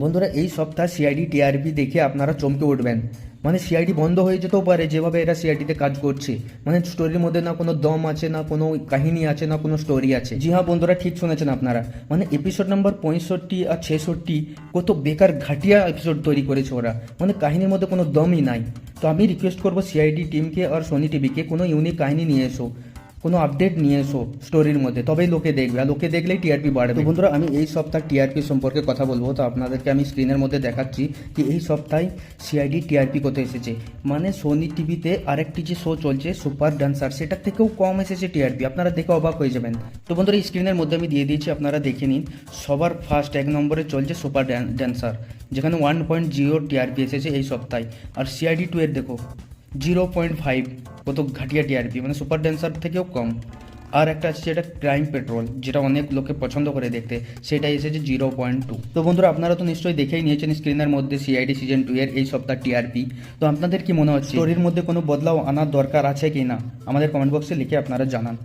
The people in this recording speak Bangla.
বন্ধুরা, এই সপ্তাহ সিআইডি টিআরপি দেখে আপনারা চমকে উঠবেন। মানে সিআইডি বন্ধ হয়ে যেতেও পারে, যেভাবে এরা সিআইডিতে কাজ করছে। মানে স্টোরির মধ্যে না কোনো দম আছে, না কোনো কাহিনী আছে, না কোনো স্টোরি আছে। জি হ্যাঁ বন্ধুরা, ঠিক শুনেছেন আপনারা। মানে এপিসোড নাম্বার 65 আর 66 কত বেকার ঘাটিয়া এপিসোড তৈরি করেছে ওরা। মানে কাহিনীর মধ্যে কোনো দমই নাই। তো আমি রিকোয়েস্ট করবো সিআইডি টিমকে আর সোনি টিভিকে কোনো ইউনিক কাহিনী নিয়ে এসো, কোনো আপডেট নিয়ে এসো স্টোরির মধ্যে, তবেই লোকে দেখবে। আর লোকে দেখলেই টিআরপি বাড়বে। তো বন্ধুরা, আমি এই সপ্তাহ টিআরপি সম্পর্কে কথা বলবো। তো আপনাদেরকে আমি স্ক্রিনের মধ্যে দেখাচ্ছি কি এই সপ্তাহে সিআইডি টিআরপি কত এসেছে। মানে সোনি টিভিতে আরেকটি যে শো চলছে সুপার ডান্সার, সেটার থেকেও কম এসেছে টিআরপি। আপনারা দেখে অবাক হয়ে যাবেন। তো বন্ধুরা, স্ক্রিনের মধ্যে আমি দিয়ে দিয়েছি, আপনারা দেখে নিন। সবার ফার্স্ট 1 নম্বরে চলছে সুপার ডান্সার, যেখানে 1.0 টিআরপি এসেছে এই সপ্তাহে। আর সিআইডি 2 এর দেখো 0.5, কত ঘাটিয়া টিআরপি, মানে সুপার ড্যান্সার থেকেও কম। আর একটা আছে যেটা ক্রাইম পেট্রোল, যেটা অনেক লোকে পছন্দ করে দেখতে, সেটা এসেছে 0.2। তো বন্ধুরা, আপনারা তো নিশ্চয়ই দেখেই নিয়েছেন স্ক্রিনের মধ্যে সিআইডি সিজন 2 এর এই সপ্তাহ টিআরপি। তো আপনাদের কি মনে হচ্ছে স্টোরির মধ্যে কোনো বদলাও আনার দরকার আছে কি না, আমাদের কমেন্ট বক্সে লিখে আপনারা জানান।